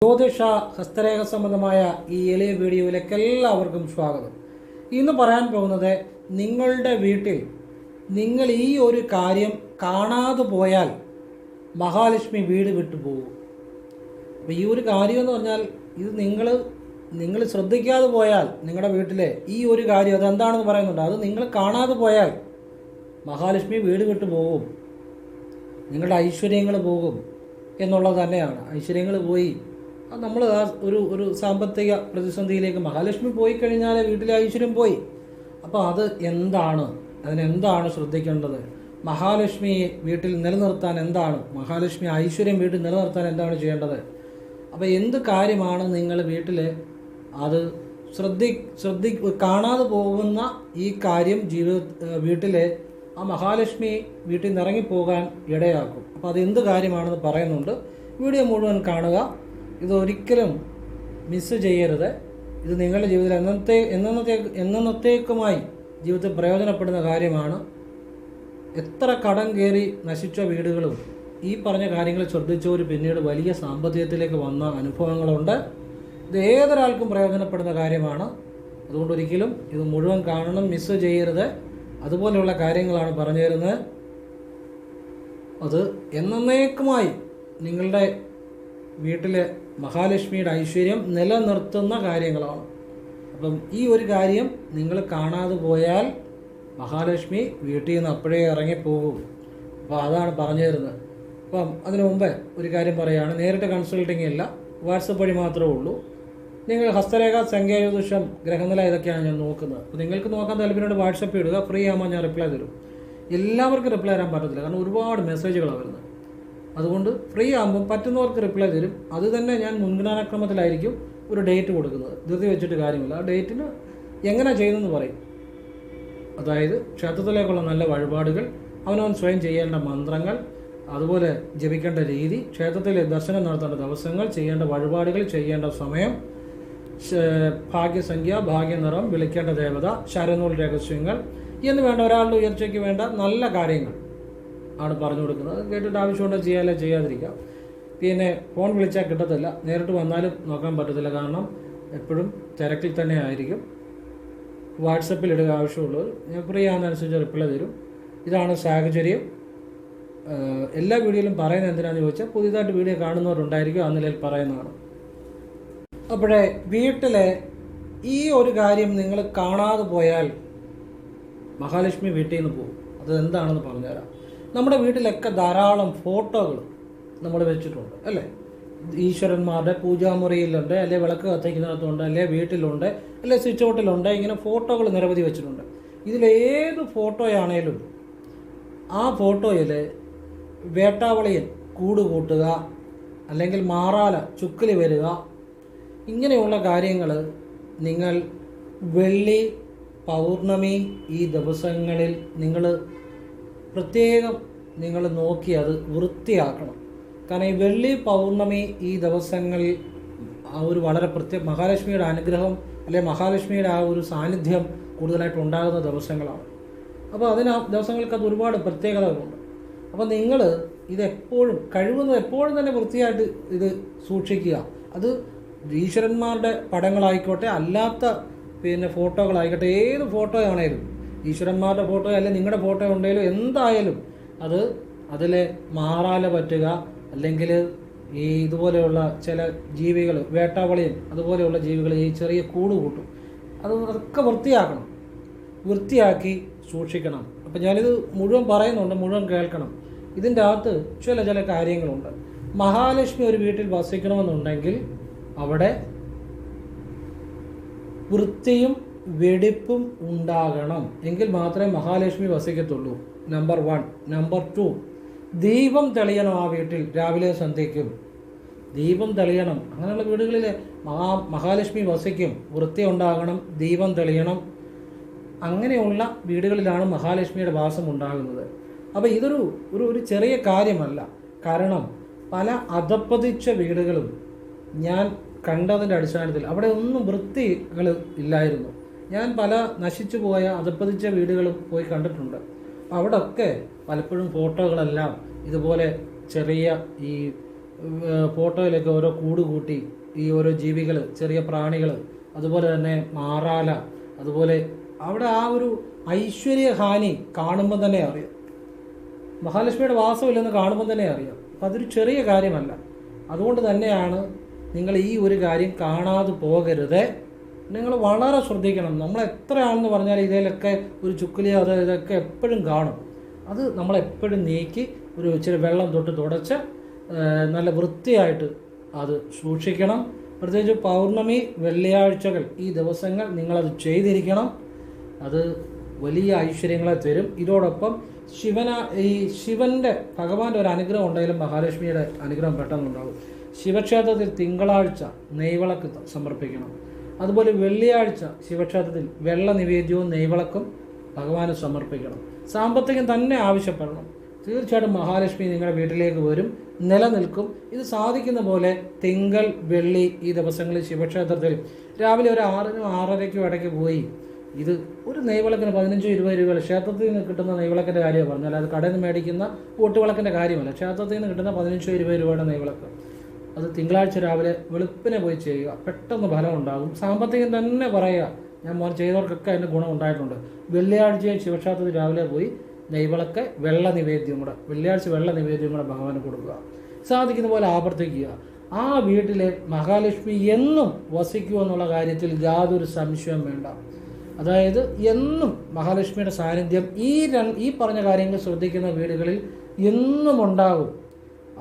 ജ്യോതിഷ ഹസ്തരേഖ സംബന്ധമായ ഈ എളിയ വീഡിയോയിലേക്ക് എല്ലാവർക്കും സ്വാഗതം. ഇന്ന് പറയാൻ പോകുന്നത്, നിങ്ങളുടെ വീട്ടിൽ നിങ്ങൾ ഈ ഒരു കാര്യം കാണാതെ പോയാൽ മഹാലക്ഷ്മി വീട് വിട്ടു പോകും. അപ്പോൾ ഈ ഒരു കാര്യം എന്ന് പറഞ്ഞാൽ, ഇത് നിങ്ങൾ ശ്രദ്ധിക്കാതെ പോയാൽ നിങ്ങളുടെ വീട്ടിലെ ഈ ഒരു കാര്യം അതെന്താണെന്ന് പറയുന്നുണ്ട്. അത് നിങ്ങൾ കാണാതെ പോയാൽ മഹാലക്ഷ്മി വീട് വിട്ടു പോകും, നിങ്ങളുടെ ഐശ്വര്യങ്ങൾ പോകും എന്നുള്ളത് തന്നെയാണ്. ഐശ്വര്യങ്ങൾ പോയി നമ്മൾ ഒരു സാമ്പത്തിക പ്രതിസന്ധിയിലേക്ക് മഹാലക്ഷ്മി പോയി കഴിഞ്ഞാൽ വീട്ടിലെ ഐശ്വര്യം പോയി. അപ്പോൾ അതിനെന്താണ് ശ്രദ്ധിക്കേണ്ടത്? മഹാലക്ഷ്മി വീട്ടിൽ നിലനിർത്താൻ എന്താണ്, മഹാലക്ഷ്മി ഐശ്വര്യം വീട്ടിൽ നിലനിർത്താൻ എന്താണ് ചെയ്യേണ്ടത്? അപ്പോൾ എന്ത് കാര്യമാണ് നിങ്ങൾ വീട്ടിൽ അത് കാണാതെ പോകുന്ന ഈ കാര്യം വീട്ടിലെ ആ മഹാലക്ഷ്മി വീട്ടിൽ നിന്ന് ഇറങ്ങിപ്പോകാൻ ഇടയാക്കും. അപ്പോൾ അതെന്ത് കാര്യമാണെന്ന് പറയുന്നുണ്ട്. വീഡിയോ മുഴുവൻ കാണുക. ഇതൊരിക്കലും മിസ് ചെയ്യരുത്. ഇത് നിങ്ങളുടെ ജീവിതത്തിൽ എന്നത്തേക്കുമായി ജീവിതത്തിൽ പ്രയോജനപ്പെടുന്ന കാര്യമാണ്. എത്ര കടം കയറി നശിച്ച വീടുകളും ഈ പറഞ്ഞ കാര്യങ്ങൾ ശ്രദ്ധിച്ചവർ പിന്നീട് വലിയ സാമ്പത്തികത്തിലേക്ക് വന്ന അനുഭവങ്ങളുണ്ട്. ഇത് ഏതൊരാൾക്കും പ്രയോജനപ്പെടുന്ന കാര്യമാണ്. അതുകൊണ്ട് ഒരിക്കലും ഇത് മുഴുവൻ കാണണം, മിസ് ചെയ്യരുത്. അതുപോലെയുള്ള കാര്യങ്ങളാണ് പറഞ്ഞു തരുന്നത്. അത് എന്നേക്കുമായി നിങ്ങളുടെ വീട്ടിലെ മഹാലക്ഷ്മിയുടെ ഐശ്വര്യം നിലനിർത്തുന്ന കാര്യങ്ങളാണ്. അപ്പം ഈ ഒരു കാര്യം നിങ്ങൾ കാണാതെ പോയാൽ മഹാലക്ഷ്മി വീട്ടിൽ നിന്ന് അപ്പോഴേ ഇറങ്ങിപ്പോകും. അപ്പോൾ അതാണ് പറഞ്ഞു തരുന്നത്. അപ്പം അതിനു മുമ്പേ ഒരു കാര്യം പറയുകയാണ്, നേരിട്ട് കൺസൾട്ടിങ് ഇല്ല, വാട്സപ്പ് വഴി മാത്രമേ ഉള്ളൂ. നിങ്ങൾ ഹസ്തരേഖ, സംഖ്യാജ്യോതിഷം, ഗ്രഹനില ഇതൊക്കെയാണ് ഞാൻ നോക്കുന്നത്. അപ്പോൾ നിങ്ങൾക്ക് നോക്കാൻ താല്പര്യമുണ്ട് വാട്സപ്പ് ഇടുക, ഫ്രീ ആകുമ്പോൾ ഞാൻ റിപ്ലൈ തരും. എല്ലാവർക്കും റിപ്ലൈ തരാൻ പറ്റത്തില്ല, കാരണം ഒരുപാട് മെസ്സേജുകളാണ് വരുന്നത്. അതുകൊണ്ട് ഫ്രീ ആകുമ്പം പറ്റുന്നവർക്ക് റിപ്ലൈ തരും. അത് തന്നെ ഞാൻ മുൻഗണനാക്രമത്തിലായിരിക്കും ഒരു ഡേറ്റ് കൊടുക്കുന്നത്. ധൃതി വെച്ചിട്ട് കാര്യമില്ല. ആ ഡേറ്റിന് എങ്ങനെ ചെയ്യുന്നതെന്ന് പറയും. അതായത് ക്ഷേത്രത്തിലേക്കുള്ള നല്ല വഴിപാടുകൾ, അവനവൻ സ്വയം ചെയ്യേണ്ട മന്ത്രങ്ങൾ, അതുപോലെ ജപിക്കേണ്ട രീതി, ക്ഷേത്രത്തിലെ ദർശനം നടത്തേണ്ട ദിവസങ്ങൾ, ചെയ്യേണ്ട വഴിപാടുകൾ, ചെയ്യേണ്ട സമയം, ഭാഗ്യസംഖ്യ, ഭാഗ്യനിറം, വിളിക്കേണ്ട ദേവത, ശരനൂൽ രഹസ്യങ്ങൾ എന്ന് വേണ്ട ഒരാളുടെ ഉയർച്ചയ്ക്ക് വേണ്ട നല്ല കാര്യങ്ങൾ ആണ് പറഞ്ഞു കൊടുക്കുന്നത്. അത് കേട്ടിട്ട് ആവശ്യമുണ്ടോ ചെയ്യാതെ ചെയ്യാതിരിക്കാം. പിന്നെ ഫോൺ വിളിച്ചാൽ കിട്ടത്തില്ല, നേരിട്ട് വന്നാലും നോക്കാൻ പറ്റത്തില്ല, കാരണം എപ്പോഴും തിരക്കിൽ തന്നെ ആയിരിക്കും. വാട്സപ്പിൽ ഇടുക ആവശ്യമുള്ളവർ, ഞാൻ ഫ്രീ ആകുന്നതനുസരിച്ച് റിപ്ലൈ തരും. ഇതാണ് സാഹചര്യം. എല്ലാ വീഡിയോയിലും പറയുന്നത് എന്തിനാണെന്ന് ചോദിച്ചാൽ, പുതിയതായിട്ട് വീഡിയോ കാണുന്നവരുണ്ടായിരിക്കും, ആ നിലയിൽ പറയുന്നതാണ്. അപ്പോഴേ വീട്ടിലെ ഈ ഒരു കാര്യം നിങ്ങൾ കാണാതെ പോയാൽ മഹാലക്ഷ്മി വീട്ടിൽ നിന്ന് പോകും. അത് എന്താണെന്ന് പറഞ്ഞുതരാം. നമ്മുടെ വീട്ടിലൊക്കെ ധാരാളം ഫോട്ടോകൾ നമ്മൾ വെച്ചിട്ടുണ്ട്, അല്ലേ? ഈശ്വരന്മാരുടെ പൂജാമുറിയിലുണ്ട്, അല്ലെ വിളക്ക് കത്തിക്കുന്നിടത്തുണ്ട്, അല്ലെ വീട്ടിലുണ്ട്, അല്ലെ സ്വിച്ച് ഔട്ടിലുണ്ട്. ഇങ്ങനെ ഫോട്ടോകൾ നിരവധി വെച്ചിട്ടുണ്ട്. ഇതിലേത് ഫോട്ടോയാണേലും ആ ഫോട്ടോയിൽ വേട്ടാവളിയൻ കൂട് കൂട്ടുക, അല്ലെങ്കിൽ മാറാല ചുക്കിൽ വരിക, ഇങ്ങനെയുള്ള കാര്യങ്ങൾ നിങ്ങൾ വെള്ളി, പൗർണമി ഈ ദിവസങ്ങളിൽ നിങ്ങൾ പ്രത്യേകം നോക്കി അത് വൃത്തിയാക്കണം. കാരണം ഈ വെള്ളി, പൗർണമി ഈ ദിവസങ്ങളിൽ ആ ഒരു വളരെ മഹാലക്ഷ്മിയുടെ അനുഗ്രഹം, അല്ലെങ്കിൽ മഹാലക്ഷ്മിയുടെ ആ ഒരു സാന്നിധ്യം കൂടുതലായിട്ട് ഉണ്ടാകുന്ന ദിവസങ്ങളാണ്. അപ്പോൾ ആ ദിവസങ്ങൾക്ക് അത് ഒരുപാട് പ്രത്യേകതകളുണ്ട്. അപ്പോൾ നിങ്ങൾ ഇതെപ്പോഴും കഴിവുന്നത് എപ്പോഴും തന്നെ വൃത്തിയായിട്ട് ഇത് സൂക്ഷിക്കുക. അത് ഈശ്വരന്മാരുടെ പടങ്ങളായിക്കോട്ടെ, അല്ലാത്ത ഫോട്ടോകളായിക്കോട്ടെ, ഏത് ഫോട്ടോ ആണേലും, ഈശ്വരന്മാരുടെ ഫോട്ടോ അല്ലെങ്കിൽ നിങ്ങളുടെ ഫോട്ടോ ഉണ്ടെങ്കിലും എന്തായാലും അതിലെ മാറാല പറ്റുക, അല്ലെങ്കിൽ ഈ ഇതുപോലെയുള്ള ചില ജീവികൾ, വേട്ടാവളിയൻ അതുപോലെയുള്ള ജീവികൾ ഈ ചെറിയ കൂട് കൂട്ടും. അതൊക്കെ വൃത്തിയാക്കി സൂക്ഷിക്കണം. അപ്പം ഞാനിത് മുഴുവൻ പറയുന്നുണ്ട്, മുഴുവൻ കേൾക്കണം. ഇതിൻ്റെ അകത്ത് ചില കാര്യങ്ങളുണ്ട്. മഹാലക്ഷ്മി ഒരു വീട്ടിൽ വസിക്കണമെന്നുണ്ടെങ്കിൽ അവിടെ വൃത്തിയും വെടിപ്പും ഉണ്ടാകണം. എങ്കിൽ മാത്രമേ മഹാലക്ഷ്മി വസിക്കത്തുള്ളൂ. നമ്പർ 1. നമ്പർ 2, ദീപം തെളിയണം ആ വീട്ടിൽ. രാവിലെ സന്ധ്യയ്ക്കും ദീപം തെളിയണം. അങ്ങനെയുള്ള വീടുകളിൽ മഹാലക്ഷ്മി വസിക്കും. വൃത്തി ഉണ്ടാകണം, ദീപം തെളിയണം. അങ്ങനെയുള്ള വീടുകളിലാണ് മഹാലക്ഷ്മിയുടെ വാസം ഉണ്ടാകുന്നത്. അപ്പോൾ ഇതൊരു ഒരു ചെറിയ കാര്യമല്ല. കാരണം പല അധപ്പതിച്ച വീടുകളും ഞാൻ കണ്ടതിൻ്റെ അടിസ്ഥാനത്തിൽ അവിടെ ഒന്നും വൃത്തികൾ ഇല്ലായിരുന്നു. ഞാൻ പല നശിച്ചു പോയ അധപ്പതിച്ച വീടുകളും പോയി കണ്ടിട്ടുണ്ട്. അവിടെ ഒക്കെ പലപ്പോഴും ഫോട്ടോകളെല്ലാം ഇതുപോലെ ചെറിയ ഈ ഫോട്ടോയിലൊക്കെ ഓരോ കൂട് കൂട്ടി ഈ ഓരോ ജീവികൾ, ചെറിയ പ്രാണികൾ, അതുപോലെ തന്നെ മാറാല, അതുപോലെ അവിടെ ആ ഒരു ഐശ്വര്യഹാനി കാണുമ്പോൾ തന്നെ അറിയാം. മഹാലക്ഷ്മിയുടെ വാസമില്ലെന്ന് കാണുമ്പോൾ തന്നെ അറിയാം. അപ്പം അതൊരു ചെറിയ കാര്യമല്ല. അതുകൊണ്ട് തന്നെയാണ് നിങ്ങൾ ഈ ഒരു കാര്യം കാണാതെ പോകരുത്. നിങ്ങൾ വളരെ ശ്രദ്ധിക്കണം. നമ്മൾ എത്രയാണെന്ന് പറഞ്ഞാൽ ഇതിലൊക്കെ ഒരു ചുക്കിലിയോ അത് ഇതൊക്കെ എപ്പോഴും കാണും. അത് നമ്മളെപ്പോഴും നീക്കി ഒരു ഇച്ചിരി വെള്ളം തൊട്ട് തുടച്ച് നല്ല വൃത്തിയായിട്ട് അത് സൂക്ഷിക്കണം. പ്രത്യേകിച്ച് പൗർണമി, വെള്ളിയാഴ്ചകൾ, ഈ ദിവസങ്ങൾ നിങ്ങളത് ചെയ്തിരിക്കണം. അത് വലിയ ഐശ്വര്യങ്ങളെ തരും. ഇതോടൊപ്പം ഈ ശിവൻ്റെ, ഭഗവാന്റെ ഒരു അനുഗ്രഹം ഉണ്ടെങ്കിലും മഹാലക്ഷ്മിയുടെ അനുഗ്രഹം പെട്ടെന്നുണ്ടാകും. ശിവക്ഷേത്രത്തിൽ തിങ്കളാഴ്ച നെയ്വിളക്ക് സമർപ്പിക്കണം. അതുപോലെ വെള്ളിയാഴ്ച ശിവക്ഷേത്രത്തിൽ വെള്ള നിവേദ്യവും നെയ്വിളക്കും ഭഗവാന് സമർപ്പിക്കണം. സാമ്പത്തികം തന്നെ ആവശ്യപ്പെടണം. തീർച്ചയായിട്ടും മഹാലക്ഷ്മി നിങ്ങളുടെ വീട്ടിലേക്ക് വരും, നിലനിൽക്കും. ഇത് സാധിക്കുന്ന പോലെ തിങ്കൾ, വെള്ളി ഈ ദിവസങ്ങളിൽ ശിവക്ഷേത്രത്തിൽ രാവിലെ ഒരു 6-നും 6:30-ക്കും ഇടയ്ക്ക് പോയി ഇത് ഒരു നെയ്വിളക്കിന് 15-20 രൂപ. ക്ഷേത്രത്തിൽ നിന്ന് കിട്ടുന്ന നെയ്വിളക്കിൻ്റെ കാര്യമാണ് പറഞ്ഞാൽ, അത് കടയിൽ നിന്ന് മേടിക്കുന്ന ഊട്ടുവിളക്കിൻ്റെ കാര്യമല്ല. ക്ഷേത്രത്തിൽ നിന്ന് കിട്ടുന്ന 15-20 രൂപയുടെ നെയ്വിളക്ക് അത് തിങ്കളാഴ്ച രാവിലെ വെളുപ്പിനെ പോയി ചെയ്യുക. പെട്ടെന്ന് ഫലം ഉണ്ടാകും. സാമ്പത്തികം തന്നെ പറയുക. ഞാൻ ചെയ്തവർക്കൊക്കെ അതിൻ്റെ ഗുണം ഉണ്ടായിട്ടുണ്ട്. വെള്ളിയാഴ്ച ശിവക്ഷേത്രത്തിൽ രാവിലെ പോയി നെയ്വിളക്ക്, വെള്ള നിവേദ്യം കൂടെ, വെള്ളിയാഴ്ച വെള്ള നിവേദ്യം കൂടെ ഭഗവാന് കൊടുക്കുക. സാധിക്കുന്ന പോലെ ആവർത്തിക്കുക. ആ വീട്ടിലെ മഹാലക്ഷ്മി എന്നും വസിക്കുമെന്നുള്ള കാര്യത്തിൽ യാതൊരു സംശയവും വേണ്ട. അതായത് എന്നും മഹാലക്ഷ്മിയുടെ സാന്നിധ്യം ഈ പറഞ്ഞ കാര്യങ്ങൾ ശ്രദ്ധിക്കുന്ന വീടുകളിൽ എന്നും ഉണ്ടാകും.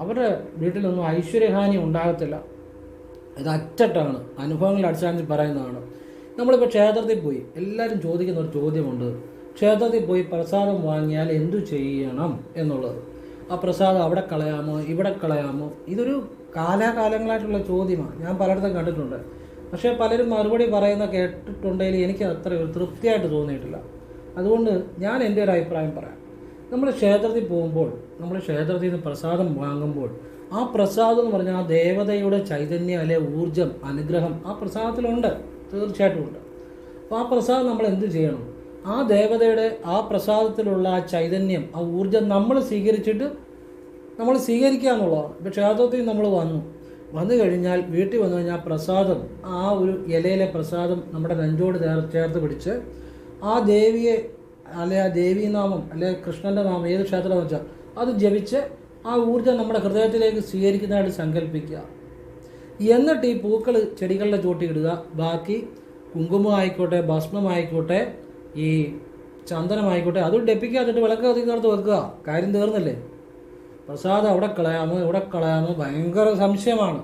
അവരുടെ വീട്ടിലൊന്നും ഐശ്വര്യഹാനി ഉണ്ടാകത്തില്ല. ഇത് അച്ചട്ടാണ്, അനുഭവങ്ങളുടെ അടിസ്ഥാനത്തിൽ പറയുന്നതാണ്. നമ്മളിപ്പോൾ ക്ഷേത്രത്തിൽ പോയി, എല്ലാവരും ചോദിക്കുന്ന ഒരു ചോദ്യമുണ്ട്. ക്ഷേത്രത്തിൽ പോയി പ്രസാദം വാങ്ങിയാൽ എന്തു ചെയ്യണം എന്നുള്ളത്. ആ പ്രസാദം അവിടെ കളയാമോ, ഇവിടെ കളയാമോ? ഇതൊരു കാലാകാലങ്ങളായിട്ടുള്ള ചോദ്യമാണ്. ഞാൻ പലയിടത്തും കണ്ടിട്ടുണ്ട്. പക്ഷേ പലരും മറുപടി പറയുന്ന കേട്ടിട്ടുണ്ടെങ്കിൽ എനിക്ക് അത്ര ഒരു തൃപ്തിയായിട്ട് തോന്നിയിട്ടില്ല. അതുകൊണ്ട് ഞാൻ എൻ്റെ ഒരു അഭിപ്രായം പറയാം. നമ്മൾ ക്ഷേത്രത്തിൽ പോകുമ്പോൾ, നമ്മൾ ക്ഷേത്രത്തിൽ നിന്ന് പ്രസാദം വാങ്ങുമ്പോൾ, ആ പ്രസാദം എന്ന് പറഞ്ഞാൽ ആ ദേവതയുടെ ചൈതന്യം, അല്ലെ ഊർജം, അനുഗ്രഹം ആ പ്രസാദത്തിലുണ്ട്, തീർച്ചയായിട്ടും ഉണ്ട്. അപ്പോൾ ആ പ്രസാദം നമ്മൾ എന്ത് ചെയ്യണം? ആ ദേവതയുടെ ആ പ്രസാദത്തിലുള്ള ആ ചൈതന്യം, ആ ഊർജം നമ്മൾ സ്വീകരിക്കുക എന്നുള്ളതാണ്. ഇപ്പോൾ ക്ഷേത്രത്തിൽ നമ്മൾ വന്നു കഴിഞ്ഞാൽ, വീട്ടിൽ വന്നു കഴിഞ്ഞാൽ പ്രസാദം, ആ ഒരു ഇലയിലെ പ്രസാദം നമ്മുടെ നെഞ്ചോട് ചേർത്ത് പിടിച്ച് ആ ദേവിയെ, അല്ലെ ആ ദേവീനാമം, അല്ലെ കൃഷ്ണൻ്റെ നാമം, ഏത് ക്ഷേത്രമെന്ന് വെച്ചാൽ അത് ജപിച്ച് ആ ഊർജ്ജം നമ്മുടെ ഹൃദയത്തിലേക്ക് സ്വീകരിക്കുന്നതായിട്ട് സങ്കല്പിക്കുക. എന്നിട്ട് ഈ പൂക്കൾ ചെടികളുടെ ചോട്ടിയിടുക. ബാക്കി കുങ്കുമമായിക്കോട്ടെ, ഭസ്മമായിക്കോട്ടെ, ഈ ചന്ദനമായിക്കോട്ടെ, അത് ഡെപ്പിക്കാതിട്ട് വിളക്ക് കത്തിക്കുന്നിടത്ത് വെക്കുക. കാര്യം തീർന്നില്ലേ? പ്രസാദം അവിടെ കളയാമോ, ഇവിടെ കളയാമോ? ഭയങ്കര സംശയമാണ്.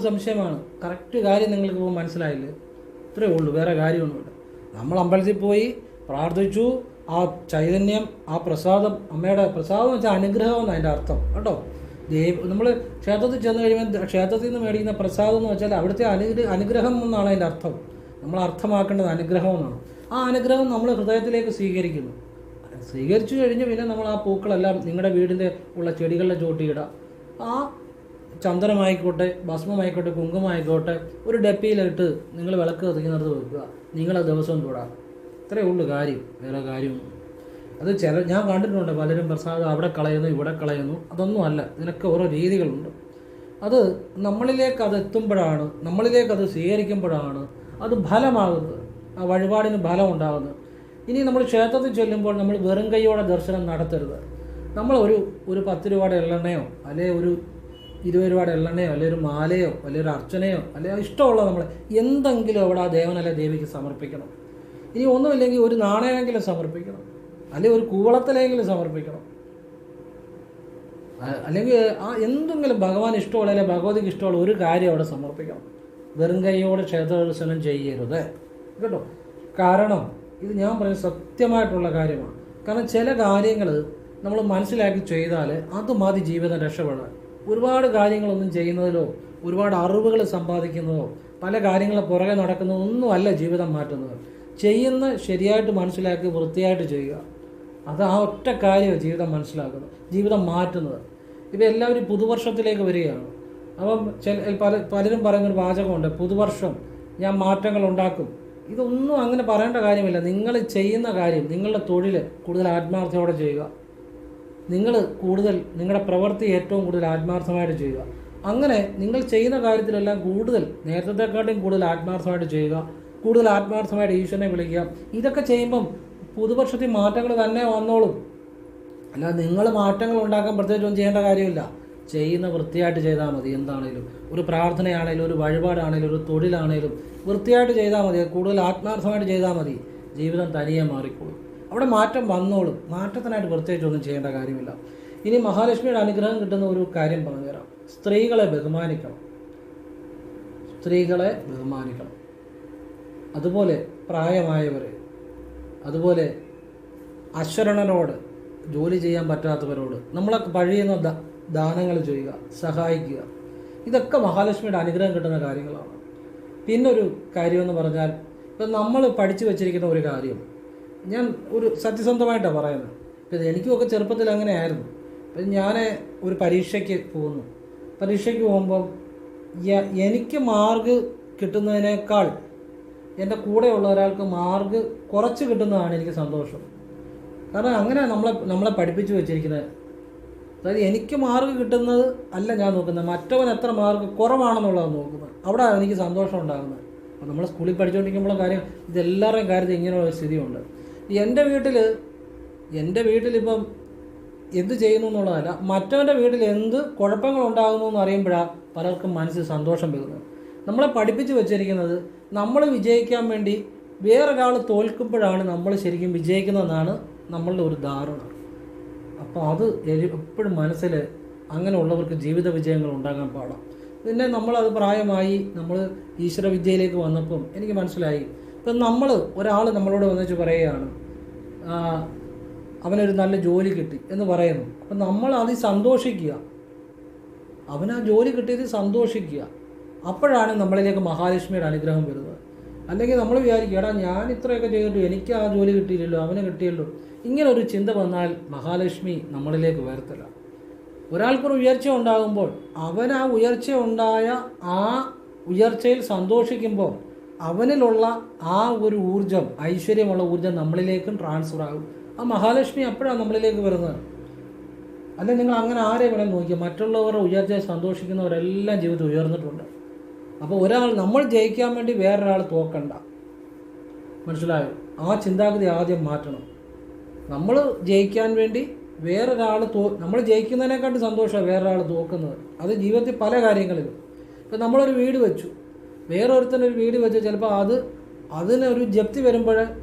സംശയമാണ്. കറക്റ്റ് കാര്യം നിങ്ങൾക്ക് ഇപ്പോൾ മനസ്സിലായില്ലേ? ഇത്രയേ ഉള്ളൂ, വേറെ കാര്യമൊന്നുമില്ല. നമ്മൾ അമ്പലത്തിൽ പോയി പ്രാർത്ഥിച്ചു, ആ ചൈതന്യം, ആ പ്രസാദം, അമ്മയുടെ പ്രസാദം വെച്ചാൽ അനുഗ്രഹം എന്നാണ് അതിൻ്റെ അർത്ഥം കേട്ടോ. നമ്മൾ ക്ഷേത്രത്തിൽ ചെന്ന് കഴിയുമ്പോൾ ക്ഷേത്രത്തിൽ നിന്ന് മേടിക്കുന്ന പ്രസാദം എന്ന് വെച്ചാൽ അവിടുത്തെ അനുഗ്രഹം എന്നാണ് അതിൻ്റെ അർത്ഥം. നമ്മൾ അർത്ഥമാക്കേണ്ടത് അനുഗ്രഹം എന്നാണ്. ആ അനുഗ്രഹം നമ്മൾ ഹൃദയത്തിലേക്ക് സ്വീകരിച്ചു കഴിഞ്ഞ് പിന്നെ നമ്മൾ ആ പൂക്കളെല്ലാം നിങ്ങളുടെ വീടിൻ്റെ ഉള്ള ചെടികളുടെ ചോട്ടിയിടുക. ആ ചന്ദനമായിക്കോട്ടെ, ഭസ്മമായിക്കോട്ടെ, കുങ്കുമമായിക്കോട്ടെ ഒരു ഡപ്പിയിലിട്ട് നിങ്ങൾ വിളക്ക് കത്തിക്കുന്നിടത്ത് വെക്കുക. നിങ്ങളെ ദിവസവും തൊടാം. ഇത്രയേ ഉള്ളൂ കാര്യം, വേറെ കാര്യമൊന്നും. അത് ഞാൻ കണ്ടിട്ടുണ്ട് പലരും പ്രസാദം അവിടെ കളയുന്നു, ഇവിടെ കളയുന്നു. അതൊന്നും അല്ല. ഇതിനൊക്കെ ഓരോ രീതികളുണ്ട്. അത് നമ്മളിലേക്ക് അത് എത്തുമ്പോഴാണ്, നമ്മളിലേക്ക് അത് സ്വീകരിക്കുമ്പോഴാണ് അത് ഫലമാകുന്നത്, ആ വഴിപാടിന് ഫലം ഉണ്ടാകുന്നത്. ഇനി നമ്മൾ ക്ഷേത്രത്തിൽ ചെല്ലുമ്പോൾ നമ്മൾ വെറും കൈയോടെ ദർശനം നടത്തരുത്. നമ്മൾ ഒരു 10 രൂപയുടെ എള്ളെണ്ണയോ, അല്ലെങ്കിൽ ഒരു 20 രൂപയുടെ എള്ളെണ്ണയോ, അല്ലെങ്കിൽ ഒരു മാലയോ, അല്ലെങ്കിൽ ഒരു അർച്ചനയോ, അല്ലെങ്കിൽ ഇഷ്ടമുള്ള നമ്മൾ എന്തെങ്കിലും അവിടെ ആ ദേവനല്ല ദേവിക്ക് സമർപ്പിക്കണം. ഇനി ഒന്നുമില്ലെങ്കിൽ ഒരു നാണയമെങ്കിലും സമർപ്പിക്കണം, അല്ലെങ്കിൽ ഒരു കൂവളത്തിലെങ്കിലും സമർപ്പിക്കണം, അല്ലെങ്കിൽ ആ എന്തെങ്കിലും ഭഗവാൻ ഇഷ്ടമുള്ള, അല്ലെങ്കിൽ ഭഗവതിക്ക് ഇഷ്ടമുള്ള ഒരു കാര്യം അവിടെ സമർപ്പിക്കണം. വെറും കൈയോടെ ക്ഷേത്ര ദർശനം ചെയ്യരുത് കേട്ടോ. കാരണം ഇത് ഞാൻ പറയുന്നത് സത്യമായിട്ടുള്ള കാര്യമാണ്. കാരണം ചില കാര്യങ്ങൾ നമ്മൾ മനസ്സിലാക്കി ചെയ്താൽ അത് മതി ജീവിതം രക്ഷപ്പെടാൻ. ഒരുപാട് കാര്യങ്ങളൊന്നും ചെയ്യുന്നതിലോ, ഒരുപാട് അറിവുകൾ സമ്പാദിക്കുന്നതോ, പല കാര്യങ്ങളും പുറകെ നടക്കുന്നതോ ഒന്നുമല്ല ജീവിതം മാറ്റുന്നത്. ചെയ്യുന്ന ശരിയായിട്ട് മനസ്സിലാക്കി വൃത്തിയായിട്ട് ചെയ്യുക. അത് ആ ഒറ്റ കാര്യമാണ് ജീവിതം മനസ്സിലാക്കുന്നത്, ജീവിതം മാറ്റുന്നത്. ഇപ്പോൾ എല്ലാവരും പുതുവർഷത്തിലേക്ക് വരികയാണ്. അപ്പം പലരും പറയുന്നൊരു വാചകമുണ്ട്, പുതുവർഷം ഞാൻ മാറ്റങ്ങൾ ഉണ്ടാക്കും. ഇതൊന്നും അങ്ങനെ പറയേണ്ട കാര്യമില്ല. നിങ്ങൾ ചെയ്യുന്ന കാര്യം, നിങ്ങളുടെ തൊഴിൽ കൂടുതൽ ആത്മാർത്ഥയോടെ ചെയ്യുക. നിങ്ങൾ കൂടുതൽ നിങ്ങളുടെ പ്രവൃത്തി ഏറ്റവും കൂടുതൽ ആത്മാർത്ഥമായിട്ട് ചെയ്യുക. അങ്ങനെ നിങ്ങൾ ചെയ്യുന്ന കാര്യത്തിലെല്ലാം കൂടുതൽ നേരത്തെക്കാട്ടും കൂടുതൽ ആത്മാർത്ഥമായിട്ട് ചെയ്യുക, കൂടുതൽ ആത്മാർത്ഥമായിട്ട് ഈശ്വരനെ വിളിക്കുക. ഇതൊക്കെ ചെയ്യുമ്പം പുതുവർഷത്തിൽ മാറ്റങ്ങൾ തന്നെ വന്നോളും. അല്ലാതെ നിങ്ങൾ മാറ്റങ്ങൾ ഉണ്ടാക്കാൻ പ്രത്യേകിച്ചൊന്നും ചെയ്യേണ്ട കാര്യമില്ല. ചെയ്യുന്ന വൃത്തിയായിട്ട് ചെയ്താൽ മതി. എന്താണേലും ഒരു പ്രാർത്ഥനയാണേലും ഒരു വഴിപാടാണേലും ഒരു തൊഴിലാണേലും വൃത്തിയായിട്ട് ചെയ്താൽ മതി, കൂടുതൽ ആത്മാർത്ഥമായിട്ട് ചെയ്താൽ മതി. ജീവിതം തനിയെ മാറിക്കോളും. അവിടെ മാറ്റം വന്നോളും. മാറ്റത്തിനായിട്ട് പ്രത്യേകിച്ചൊന്നും ചെയ്യേണ്ട കാര്യമില്ല. ഇനി മഹാലക്ഷ്മിയുടെ അനുഗ്രഹം കിട്ടുന്ന ഒരു കാര്യം പറഞ്ഞുതരാം. സ്ത്രീകളെ ബഹുമാനിക്കണം. സ്ത്രീകളെ ബഹുമാനിക്കണം. അതുപോലെ പ്രായമായവരെ, അതുപോലെ അശരണനോട്, ജോലി ചെയ്യാൻ പറ്റാത്തവരോട് നമ്മളൊക്കെ കഴിയുന്ന ദാനങ്ങൾ ചെയ്യുക, സഹായിക്കുക. ഇതൊക്കെ മഹാലക്ഷ്മിയുടെ അനുഗ്രഹം കിട്ടുന്ന കാര്യങ്ങളാണ്. പിന്നൊരു കാര്യമെന്ന് പറഞ്ഞാൽ, ഇപ്പം നമ്മൾ പഠിച്ചു വച്ചിരിക്കുന്ന ഒരു കാര്യം, ഞാൻ ഒരു സത്യസന്ധമായിട്ടാണ് പറയുന്നത്. ഇപ്പം എനിക്കുമൊക്കെ ചെറുപ്പത്തിൽ അങ്ങനെ ആയിരുന്നു. ഇപ്പം ഞാൻ ഒരു പരീക്ഷയ്ക്ക് പോകുന്നു. പരീക്ഷയ്ക്ക് പോകുമ്പം എനിക്ക് മാർക്ക് കിട്ടുന്നതിനേക്കാൾ എൻ്റെ കൂടെയുള്ള ഒരാൾക്ക് മാർക്ക് കുറച്ച് കിട്ടുന്നതാണ് എനിക്ക് സന്തോഷം. കാരണം അങ്ങനെ നമ്മളെ പഠിപ്പിച്ചു വെച്ചിരിക്കുന്നത്. അതായത് എനിക്ക് മാർക്ക് കിട്ടുന്നത് അല്ല ഞാൻ നോക്കുന്നത്, മറ്റവൻ എത്ര മാർക്ക് കുറവാണെന്നുള്ളതാണ് നോക്കുന്നത്. അവിടെ എനിക്ക് സന്തോഷം ഉണ്ടാകുന്നത്. അപ്പോൾ നമ്മൾ സ്കൂളിൽ പഠിച്ചുകൊണ്ടിരിക്കുമ്പോഴുള്ള കാര്യം, ഇതെല്ലാവരുടെയും കാര്യത്തിൽ ഇങ്ങനെയുള്ള സ്ഥിതിയുണ്ട്. എൻ്റെ വീട്ടിലിപ്പം എന്ത് ചെയ്യുന്നു എന്നുള്ളതല്ല, മറ്റവൻ്റെ വീട്ടിൽ എന്ത് കുഴപ്പങ്ങളുണ്ടാകുന്നു എന്ന് അറിയുമ്പോഴാണ് പലർക്കും മനസ്സിൽ സന്തോഷം വരുന്നത്. നമ്മളെ പഠിപ്പിച്ച് വെച്ചിരിക്കുന്നത് നമ്മൾ വിജയിക്കാൻ വേണ്ടി വേറൊരാൾ തോൽക്കുമ്പോഴാണ് നമ്മൾ ശരിക്കും വിജയിക്കുന്നതെന്നാണ് നമ്മളുടെ ഒരു ധാരണ. അപ്പോൾ അത് എപ്പോഴും മനസ്സിൽ അങ്ങനെയുള്ളവർക്ക് ജീവിത വിജയങ്ങൾ ഉണ്ടാകാൻ പാടാം. പിന്നെ നമ്മളത് പ്രായമായി നമ്മൾ ഈശ്വര വിദ്യയിലേക്ക് വന്നപ്പം എനിക്ക് മനസ്സിലായി, ഇപ്പം ഒരാൾ നമ്മളോട് വന്നിട്ട് പറയുകയാണ് അവനൊരു നല്ല ജോലി കിട്ടി എന്ന് പറയുന്നു. അപ്പം നമ്മൾ അതിൽ സന്തോഷിക്കുക, അവന് ആ ജോലി കിട്ടിയതിൽ സന്തോഷിക്കുക. അപ്പോഴാണ് നമ്മളിലേക്ക് മഹാലക്ഷ്മിയുടെ അനുഗ്രഹം വരുന്നത്. അല്ലെങ്കിൽ നമ്മൾ വിചാരിക്കുക, എടാ ഞാൻ ഇത്രയൊക്കെ ചെയ്തിട്ട് എനിക്ക് ആ ജോലി കിട്ടിയില്ലല്ലോ, അവന് കിട്ടിയല്ലോ. ഇങ്ങനെ ഒരു ചിന്ത വന്നാൽ മഹാലക്ഷ്മി നമ്മളിലേക്ക് വരത്തില്ല. ഒരാൾക്കൊരു ഉയർച്ച ഉണ്ടാകുമ്പോൾ അവൻ ആ ഉയർച്ച ഉണ്ടായ ആ ഉയർച്ചയിൽ സന്തോഷിക്കുമ്പോൾ അവനിലുള്ള ആ ഒരു ഊർജം, ഐശ്വര്യമുള്ള ഊർജം നമ്മളിലേക്കും ട്രാൻസ്ഫർ ആകും. ആ മഹാലക്ഷ്മി അപ്പോഴാണ് നമ്മളിലേക്ക് വരുന്നത്. അല്ലെങ്കിൽ നിങ്ങൾ അങ്ങനെ ആരെ വേണമെങ്കിൽ നോക്കിയാൽ മറ്റുള്ളവരുടെ ഉയർച്ചയിൽ സന്തോഷിക്കുന്നവരെല്ലാം ജീവിതത്തിൽ ഉയർന്നിട്ടുണ്ട്. അപ്പോൾ നമ്മൾ ജയിക്കാൻ വേണ്ടി വേറൊരാൾ തോക്കണ്ട. മനസ്സിലായോ? ആ ചിന്താഗതി ആദ്യം മാറ്റണം. നമ്മൾ ജയിക്കാൻ വേണ്ടി വേറൊരാൾ നമ്മൾ ജയിക്കുന്നതിനെക്കാട്ടും സന്തോഷമാണ് വേറൊരാൾ തോക്കുന്നത്. അത് ജീവിതത്തിൽ പല കാര്യങ്ങളിലും. ഇപ്പം നമ്മളൊരു വീട് വെച്ചു, വേറൊരുത്തനൊരു വീട് വെച്ച് ചിലപ്പോൾ അതിനൊരു ജപ്തി വരുമ്പോൾ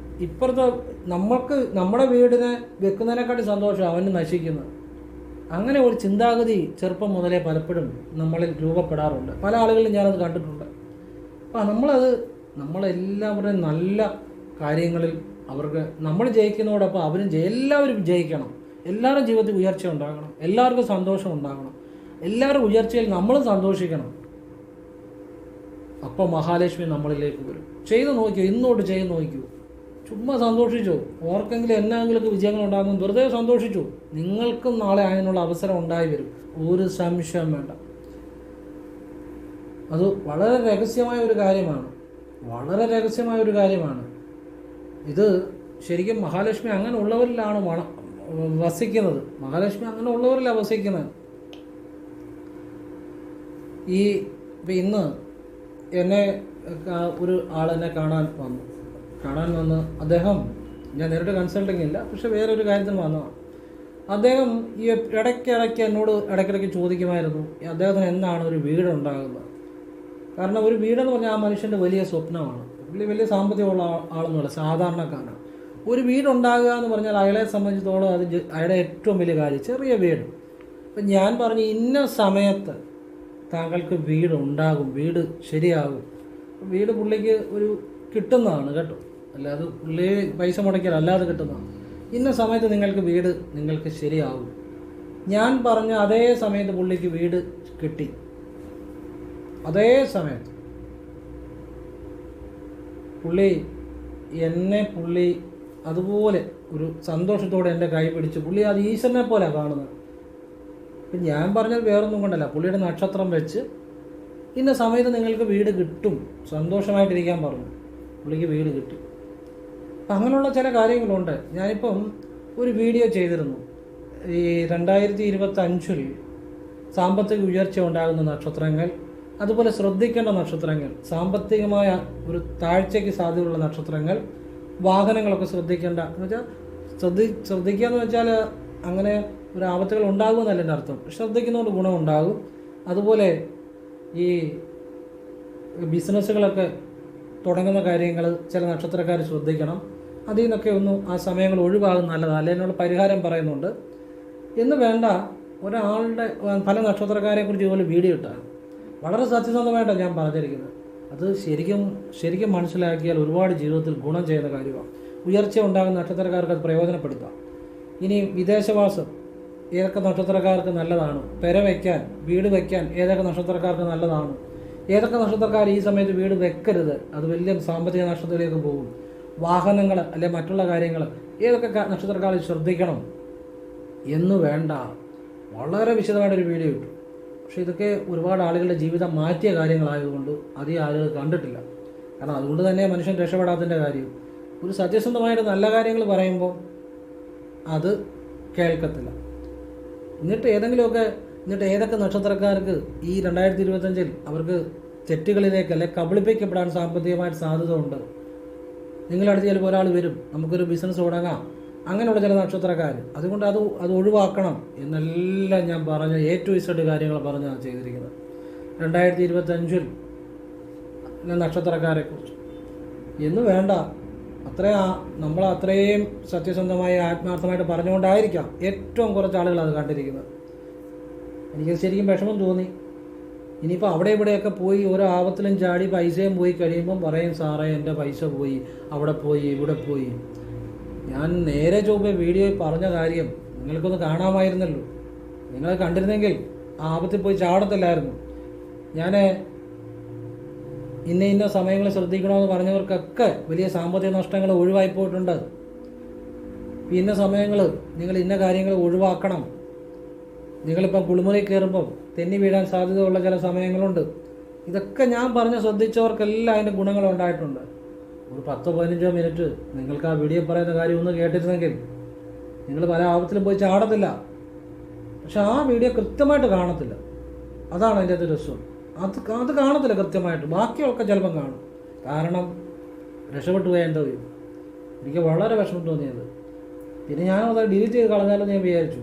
ഇപ്പുറത്തെ നമ്മുടെ വീടിനെ വെക്കുന്നതിനെക്കാട്ടും സന്തോഷം അവന് നശിക്കുന്നത്. അങ്ങനെ ഒരു ചിന്താഗതി ചെറുപ്പം മുതലേ പലപ്പോഴും നമ്മളിൽ രൂപപ്പെടാറുണ്ട്. പല ആളുകളിലും ഞാനത് കണ്ടിട്ടുണ്ട്. അപ്പം നമ്മളെല്ലാവരുടെയും നല്ല കാര്യങ്ങളിൽ അവർക്ക് നമ്മൾ ജയിക്കുന്നതോടൊപ്പം എല്ലാവരും ജയിക്കണം. എല്ലാവരും ജീവിതത്തിൽ ഉയർച്ച ഉണ്ടാകണം, എല്ലാവർക്കും സന്തോഷം ഉണ്ടാകണം, എല്ലാവരും ഉയർച്ചയിൽ നമ്മളും സന്തോഷിക്കണം. അപ്പോൾ മഹാലക്ഷ്മി നമ്മളിലേക്ക് വരും. ചെയ്തു നോക്കിയോ, ഇന്നോട്ട് ചെയ്ത് നോക്കിയോ, ചുമ്മാ സന്തോഷിച്ചോ. ഓർക്കെങ്കിലും എന്നാങ്കിലൊക്കെ വിജയങ്ങൾ ഉണ്ടാകും, വെറുതെ സന്തോഷിച്ചു. നിങ്ങൾക്കും നാളെ അതിനുള്ള അവസരം ഉണ്ടായി വരും, ഒരു സംശയം വേണ്ട. അത് വളരെ രഹസ്യമായ ഒരു കാര്യമാണ്, വളരെ രഹസ്യമായ ഒരു കാര്യമാണ്. ഇത് ശരിക്കും മഹാലക്ഷ്മി അങ്ങനെ ഉള്ളവരിലാണ് വസിക്കുന്നത്. മഹാലക്ഷ്മി അങ്ങനെ ഉള്ളവരിലാണ് വസിക്കുന്നത്. ഇന്ന് എന്നെ ഒരു ആളെന്നെ കാണാൻ വന്ന് അദ്ദേഹം, ഞാൻ നേരിട്ട് കൺസൾട്ടിങ് ഇല്ല, പക്ഷെ വേറൊരു കാര്യത്തിന് വന്നതാണ്. അദ്ദേഹം ഈ ഇടയ്ക്കിടയ്ക്ക് എന്നോട് ഇടയ്ക്കിടയ്ക്ക് ചോദിക്കുമായിരുന്നു അദ്ദേഹത്തിന് എന്നാണ് ഒരു വീടുണ്ടാകുന്നത്. കാരണം ഒരു വീടെന്ന് പറഞ്ഞാൽ ആ മനുഷ്യൻ്റെ വലിയ സ്വപ്നമാണ്. വലിയ സാമ്പത്തികമുള്ള ആളൊന്നുമല്ല, സാധാരണക്കാരനാണ്. ഒരു വീടുണ്ടാകുക എന്ന് പറഞ്ഞാൽ അയാളെ സംബന്ധിച്ചിടത്തോളം അത് അയാളുടെ ഏറ്റവും വലിയ കാര്യം, ചെറിയ വീട്. അപ്പം ഞാൻ പറഞ്ഞു, ഇന്ന സമയത്ത് താങ്കൾക്ക് വീടുണ്ടാകും, വീട് ശരിയാകും. വീട് പുള്ളിക്ക് കിട്ടുന്നതാണ് കേട്ടോ, അല്ലാതെ പുള്ളി പൈസ മുടക്കിയാൽ അല്ലാതെ കിട്ടുന്നതാണ്. ഇന്ന സമയത്ത് നിങ്ങൾക്ക് ശരിയാകും. ഞാൻ പറഞ്ഞ അതേ സമയത്ത് പുള്ളിക്ക് വീട് കിട്ടി. അതേ സമയത്ത് പുള്ളി അതുപോലെ ഒരു സന്തോഷത്തോടെ എൻ്റെ കൈ പിടിച്ച്, പുള്ളി അത് ഈശ്വരനെ പോലെ കാണുന്നത്. ഇപ്പം ഞാൻ പറഞ്ഞത് വേറൊന്നും കൊണ്ടല്ല, പുള്ളിയുടെ നക്ഷത്രം വെച്ച് ഇന്ന സമയത്ത് നിങ്ങൾക്ക് വീട് കിട്ടും, സന്തോഷമായിട്ടിരിക്കാൻ പറഞ്ഞു. പുള്ളിക്ക് വീട് കിട്ടി. അപ്പം അങ്ങനെയുള്ള ചില കാര്യങ്ങളുണ്ട്. ഞാനിപ്പം ഒരു വീഡിയോ ചെയ്തിരുന്നു, ഈ 2025 സാമ്പത്തിക ഉയർച്ച ഉണ്ടാകുന്ന നക്ഷത്രങ്ങൾ, അതുപോലെ ശ്രദ്ധിക്കേണ്ട നക്ഷത്രങ്ങൾ, സാമ്പത്തികമായ ഒരു താഴ്ചയ്ക്ക് സാധ്യതയുള്ള നക്ഷത്രങ്ങൾ, വാഹനങ്ങളൊക്കെ ശ്രദ്ധിക്കേണ്ട എന്ന് വെച്ചാൽ ശ്രദ്ധിക്കുക എന്ന് വെച്ചാൽ അങ്ങനെ ഒരു ആപത്തുകൾ ഉണ്ടാകുമെന്നല്ല എൻ്റെ അർത്ഥം. ശ്രദ്ധിക്കുന്നതുകൊണ്ട് ഗുണമുണ്ടാകും. അതുപോലെ ഈ ബിസിനസ്സുകളൊക്കെ തുടങ്ങുന്ന കാര്യങ്ങൾ ചില നക്ഷത്രക്കാർ ശ്രദ്ധിക്കണം. അതിൽ നിന്നൊക്കെ ഒന്നും ആ സമയങ്ങൾ ഒഴിവാകും നല്ലതാണ്. അല്ലെങ്കിൽ അതിനുള്ള പരിഹാരം പറയുന്നുണ്ട്. എന്ന് വേണ്ട, ഒരാളുടെ പല നക്ഷത്രക്കാരെക്കുറിച്ച് ഇതുപോലെ വീഡിയോ ഇട്ടാണ് വളരെ സത്യസന്ധമായിട്ടാണ് ഞാൻ പറഞ്ഞിരിക്കുന്നത്. അത് ശരിക്കും മനസ്സിലാക്കിയാൽ ഒരുപാട് ജീവിതത്തിൽ ഗുണം ചെയ്യുന്ന കാര്യമാണ്. ഉയർച്ച ഉണ്ടാകുന്ന നക്ഷത്രക്കാർക്ക് അത് പ്രയോജനപ്പെടുത്താം. ഇനി വിദേശവാസം ഏതൊക്കെ നക്ഷത്രക്കാർക്ക് നല്ലതാണ്, പെര വയ്ക്കാൻ, വീട് വയ്ക്കാൻ ഏതൊക്കെ നക്ഷത്രക്കാർക്ക് നല്ലതാണ്, ഏതൊക്കെ നക്ഷത്രക്കാർ ഈ സമയത്ത് വീട് വെക്കരുത്, അത് വലിയ സാമ്പത്തിക നഷ്ടത്തിലേക്ക് പോകും, വാഹനങ്ങൾ അല്ലെ മറ്റുള്ള കാര്യങ്ങൾ ഏതൊക്കെ നക്ഷത്രക്കാർ ശ്രദ്ധിക്കണം എന്ന് വേണ്ട, വളരെ വിശദമായിട്ടൊരു വീഡിയോ ഇട്ടു. പക്ഷേ ഇതൊക്കെ ഒരുപാട് ആളുകളുടെ ജീവിതം മാറ്റിയ കാര്യങ്ങളായതുകൊണ്ട് അധികം ആളുകൾ കണ്ടിട്ടില്ല. കാരണം അതുകൊണ്ട് തന്നെ മനുഷ്യൻ രക്ഷപ്പെടാത്തതിൻ്റെ കാര്യം. ഒരു സത്യസന്ധമായിട്ട് നല്ല കാര്യങ്ങൾ പറയുമ്പോൾ അത് കേൾക്കത്തില്ല. എന്നിട്ട് ഏതൊക്കെ നക്ഷത്രക്കാർക്ക് ഈ 2025 അവർക്ക് തെറ്റുകളിലേക്ക് അല്ലെ കബളിപ്പിക്കപ്പെടാൻ സാമ്പത്തികമായിട്ട് സാധ്യത ഉണ്ട്. നിങ്ങളടുത്ത് ചിലപ്പോൾ ഒരാൾ വരും, നമുക്കൊരു ബിസിനസ് തുടങ്ങാം, അങ്ങനെയുള്ള ചില നക്ഷത്രക്കാർ. അതുകൊണ്ട് അത് ഒഴിവാക്കണം എന്നെല്ലാം ഞാൻ പറഞ്ഞ ഏറ്റവും ഇഷ്ട കാര്യങ്ങൾ പറഞ്ഞാണ് ചെയ്തിരിക്കുന്നത് 2025 നക്ഷത്രക്കാരെക്കുറിച്ച്. എന്ന് വേണ്ട, നമ്മൾ അത്രയും സത്യസന്ധമായി ആത്മാർത്ഥമായിട്ട് പറഞ്ഞുകൊണ്ടായിരിക്കാം ഏറ്റവും കുറച്ച് ആളുകൾ അത് കണ്ടിരിക്കുന്നത്. എനിക്ക് ശരിക്കും വിഷമം തോന്നി. ഇനിയിപ്പോൾ അവിടെ ഇവിടെയൊക്കെ പോയി ഓരോ ആപത്തിലും ചാടി പൈസയും പോയി കഴിയുമ്പം പറയും, സാറേ എൻ്റെ പൈസ പോയി, അവിടെ പോയി, ഇവിടെ പോയി. ഞാൻ നേരെ ചൊവ്വേ വീഡിയോയിൽ പറഞ്ഞ കാര്യം നിങ്ങൾക്കൊന്ന് കാണാമായിരുന്നല്ലോ. നിങ്ങൾ കണ്ടിരുന്നെങ്കിൽ ആ ആപത്തിൽ പോയി ചാടത്തില്ലായിരുന്നു. ഞാൻ ഇന്ന സമയങ്ങൾ ശ്രദ്ധിക്കണമെന്ന് പറഞ്ഞവർക്കൊക്കെ വലിയ സാമ്പത്തിക നഷ്ടങ്ങൾ ഒഴിവായി പോയിട്ടുണ്ട്. ഇന്ന സമയങ്ങൾ നിങ്ങൾ ഇന്ന കാര്യങ്ങൾ ഒഴിവാക്കണം. നിങ്ങളിപ്പം കുളിമുറി കയറുമ്പം തെന്നി വീഴാൻ സാധ്യതയുള്ള ചില സമയങ്ങളുണ്ട്. ഇതൊക്കെ ഞാൻ പറഞ്ഞ് ശ്രദ്ധിച്ചവർക്കെല്ലാം അതിൻ്റെ ഗുണങ്ങളുണ്ടായിട്ടുണ്ട്. ഒരു 10-15 മിനിറ്റ് നിങ്ങൾക്ക് ആ വീഡിയോ പറയുന്ന കാര്യം ഒന്ന് കേട്ടിരുന്നെങ്കിൽ നിങ്ങൾ പല ആപത്തിലും പോയി ചാടത്തില്ല. പക്ഷെ ആ വീഡിയോ കൃത്യമായിട്ട് കാണത്തില്ല. അതാണ് അതിൻ്റെ അത് രസം. അത് കാണത്തില്ല കൃത്യമായിട്ട്. ബാക്കിയൊക്കെ ചിലപ്പം കാണും. കാരണം രക്ഷപ്പെട്ടു പോയാൽ എന്താ ചെയ്യും. എനിക്ക് വളരെ വിഷമം തോന്നിയത്. പിന്നെ ഞാനത് ഡിലീറ്റ് ചെയ്ത് കളഞ്ഞാലും ഞാൻ വിചാരിച്ചു.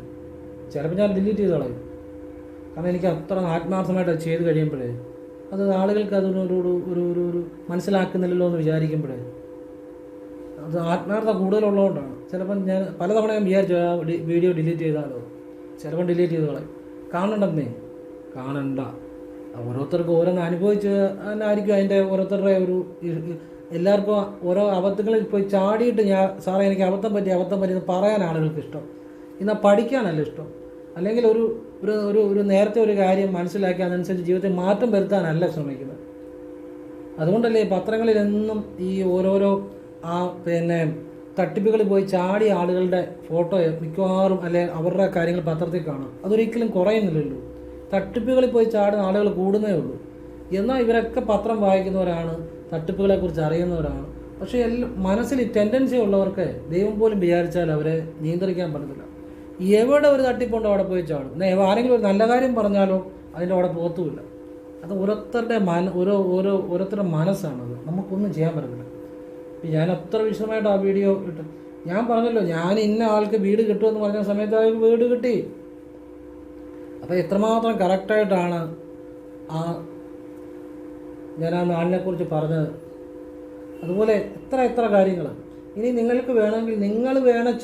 ചിലപ്പോൾ ഞാൻ ഡിലീറ്റ് ചെയ്ത് കളയും. കാരണം എനിക്ക് അത്ര ആത്മാർത്ഥമായിട്ട് അത് ചെയ്ത് കഴിയുമ്പോഴേ അത് ആളുകൾക്ക് അതിനൊരു ഒരു മനസ്സിലാക്കുന്നില്ലല്ലോ എന്ന് വിചാരിക്കുമ്പോഴേ അത് ആത്മാർത്ഥത കൂടുതലുള്ളതുകൊണ്ടാണ്. ചിലപ്പം ഞാൻ പലതവണ ഞാൻ വിചാരിച്ചു ആ വീഡിയോ ഡിലീറ്റ് ചെയ്താലോ. ചിലപ്പം ഡിലീറ്റ് ചെയ്ത് കളയും. കാണണ്ട. ഓരോരുത്തർക്കും ഓരോന്ന് അനുഭവിച്ച് ആയിരിക്കും അതിൻ്റെ ഓരോരുത്തരുടെ എല്ലാവർക്കും ഓരോ അബദ്ധങ്ങളിൽ പോയി ചാടിയിട്ട് സാറേ എനിക്ക് അബദ്ധം പറ്റി എന്ന് പറയാൻ ആളുകൾക്ക് ഇഷ്ടം. എന്നാൽ പഠിക്കാനല്ല ഇഷ്ടം. അല്ലെങ്കിൽ ഒരു നേരത്തെ ഒരു കാര്യം മനസ്സിലാക്കി അതനുസരിച്ച് ജീവിതത്തിൽ മാറ്റം വരുത്താനല്ല ശ്രമിക്കുന്നത്. അതുകൊണ്ടല്ലേ പത്രങ്ങളിൽ എന്നും ഈ ഓരോരോ തട്ടിപ്പുകളിൽ പോയി ചാടിയ ആളുകളുടെ ഫോട്ടോ മിക്കവാറും അല്ലെ അവരുടെ കാര്യങ്ങൾ പത്രത്തിൽ കാണാം. അതൊരിക്കലും കുറയുന്നില്ലല്ലോ. തട്ടിപ്പുകളിൽ പോയി ചാടുന്ന ആളുകൾ കൂടുന്നേ ഉള്ളൂ. എന്നാൽ ഇവരൊക്കെ പത്രം വായിക്കുന്നവരാണ്, തട്ടിപ്പുകളെക്കുറിച്ച് അറിയുന്നവരാണ്. പക്ഷേ മനസ്സിൽ ടെൻഡൻസി ഉള്ളവർക്ക് ദൈവം പോലും വിചാരിച്ചാൽ അവരെ നിയന്ത്രിക്കാൻ പറ്റത്തില്ല. എവിടെ ഒരു തട്ടിപ്പുണ്ടോ അവിടെ പോയി ചാടും. എന്നാൽ ആരെങ്കിലും ഒരു നല്ല കാര്യം പറഞ്ഞാലോ അതിൻ്റെ അവിടെ പോത്തുമില്ല. അത് ഓരോരുത്തരുടെ മനസ്സാണത്. നമുക്കൊന്നും ചെയ്യാൻ പറ്റത്തില്ല. ഞാൻ അത്ര വിശദമായിട്ട് ആ വീഡിയോ ഇട്ട് ഞാൻ പറഞ്ഞല്ലോ, ഞാൻ ഇന്ന ആൾക്ക് വീട് കിട്ടുമെന്ന് പറഞ്ഞ സമയത്ത് അയാൾക്ക് വീട് കിട്ടി. അപ്പോൾ എത്രമാത്രം കറക്റ്റായിട്ടാണ് ഞാൻ ആ നാളിനെക്കുറിച്ച് പറഞ്ഞത്. അതുപോലെ എത്ര കാര്യങ്ങൾ. ഇനി നിങ്ങൾക്ക് വേണമെങ്കിൽ നിങ്ങൾ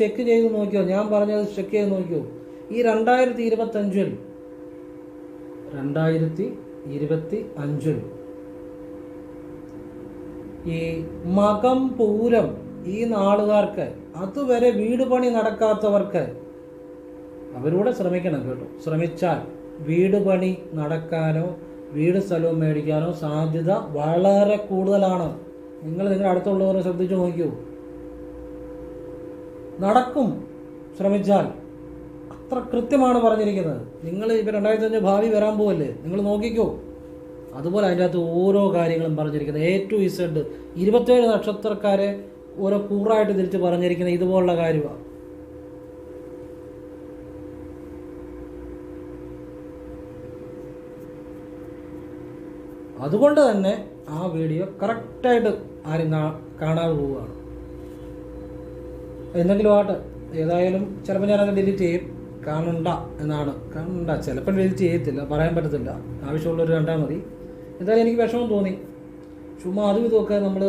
ചെക്ക് ചെയ്ത് നോക്കിയോ. ഞാൻ പറഞ്ഞത് ചെക്ക് ചെയ്ത് നോക്കിയോ. ഈ 2025 ഈ മകം പൂരം ഈ നാളുകാർക്ക്, അതുവരെ വീട് പണി നടക്കാത്തവർക്ക് അവരൂടെ ശ്രമിക്കണം കേട്ടോ. ശ്രമിച്ചാൽ വീട് പണി നടക്കാനോ വീട് സ്ഥലവും മേടിക്കാനോ സാധ്യത വളരെ കൂടുതലാണ്. നിങ്ങളുടെ അടുത്തുള്ളവരെ ശ്രദ്ധിച്ചു നോക്കൂ. നടക്കും ശ്രമിച്ചാൽ. അത്ര കൃത്യമാണ് പറഞ്ഞിരിക്കുന്നത്. നിങ്ങൾ ഇപ്പോൾ 2025 ഭാവി വരാൻ പോവല്ലേ, നിങ്ങൾ നോക്കിക്കോ. അതുപോലെ അതിൻ്റെ അകത്ത് ഓരോ കാര്യങ്ങളും പറഞ്ഞിരിക്കുന്നത് A to Z 27 നക്ഷത്രക്കാരെ ഓരോ കൂറായിട്ട് തിരിച്ച് പറഞ്ഞിരിക്കുന്നത് ഇതുപോലുള്ള കാര്യമാണ്. അതുകൊണ്ട് തന്നെ ആ വീഡിയോ കറക്റ്റായിട്ട് ആരും കാണാതെ പോവുകയാണ്. എന്തെങ്കിലും ആട്ടെ, ഏതായാലും ചിലപ്പോൾ ഞാനത് ഡിലീറ്റ് ചെയ്യും. കാണണ്ട എന്നാണ്, കാണണ്ട, ചിലപ്പോൾ ഡിലീറ്റ് ചെയ്യത്തില്ല, പറയാൻ പറ്റത്തില്ല. ആവശ്യമുള്ളവർ കണ്ടാൽ മതി. എന്തായാലും എനിക്ക് വിഷമം തോന്നി. ചുമ്മാ അതും ഇതുമൊക്കെ നമ്മൾ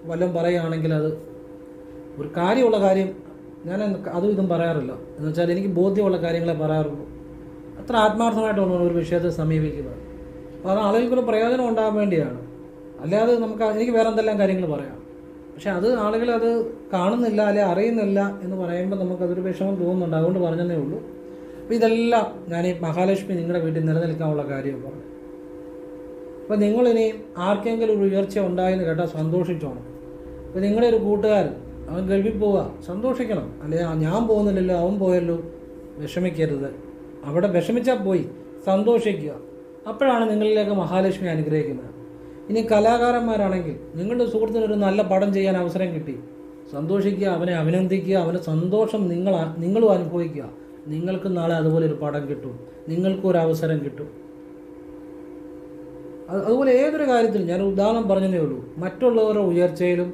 വല്ലതും പറയുകയാണെങ്കിൽ അത് ഒരു കാര്യമുള്ള കാര്യം ഞാൻ അതും ഇതും പറയാറില്ല. എന്ന് വെച്ചാൽ എനിക്ക് ബോധ്യമുള്ള കാര്യങ്ങളെ പറയാറുള്ളൂ. അത്ര ആത്മാർത്ഥമായിട്ടാണ് ഒരു വിഷയത്തെ സമീപിക്കുന്നത്. അപ്പോൾ അത് ആളുകൾക്കൊരു പ്രയോജനം ഉണ്ടാകാൻ വേണ്ടിയാണ്. അല്ലാതെ എനിക്ക് വേറെ എന്തെല്ലാം കാര്യങ്ങൾ പറയാം. പക്ഷെ അത് ആളുകൾ അത് കാണുന്നില്ല, അല്ലെങ്കിൽ അറിയുന്നില്ല എന്ന് പറയുമ്പോൾ നമുക്കതൊരു വിഷമം തോന്നുന്നുണ്ട്. അതുകൊണ്ട് പറഞ്ഞതേ ഉള്ളൂ. അപ്പോൾ ഇതെല്ലാം ഞാൻ ഈ മഹാലക്ഷ്മി നിങ്ങളുടെ വീട്ടിൽ നിലനിൽക്കാനുള്ള കാര്യം പറഞ്ഞു. അപ്പോൾ നിങ്ങളിനി ആർക്കെങ്കിലും ഒരു ഉയർച്ച ഉണ്ടായെന്ന് കേട്ടാൽ സന്തോഷിച്ചോണം. അപ്പോൾ നിങ്ങളുടെ ഒരു കൂട്ടുകാരൻ അവൻ ഗൾഫിൽ പോവുക, സന്തോഷിക്കണം. അല്ലെങ്കിൽ ഞാൻ പോകുന്നില്ലല്ലോ, അവൻ പോയല്ലോ, വിഷമിക്കരുത്. അവിടെ വിഷമിച്ചാൽ പോയി, സന്തോഷിക്കുക. അപ്പോഴാണ് നിങ്ങളിലേക്ക് മഹാലക്ഷ്മി അനുഗ്രഹിക്കുന്നത്. ഇനി കലാകാരന്മാരാണെങ്കിൽ നിങ്ങളുടെ സുഹൃത്തിനൊരു നല്ല പടം ചെയ്യാൻ അവസരം കിട്ടി, സന്തോഷിക്കുക, അവനെ അഭിനന്ദിക്കുക, അവൻ്റെ സന്തോഷം നിങ്ങളും അനുഭവിക്കുക. നിങ്ങൾക്ക് നാളെ അതുപോലെ ഒരു പടം കിട്ടും, നിങ്ങൾക്കും ഒരു അവസരം കിട്ടും. അതുപോലെ ഏതൊരു കാര്യത്തിലും ഞാൻ ഉദാഹരണം പറഞ്ഞതേ ഉള്ളൂ. മറ്റുള്ളവരുടെ ഉയർച്ചയിലും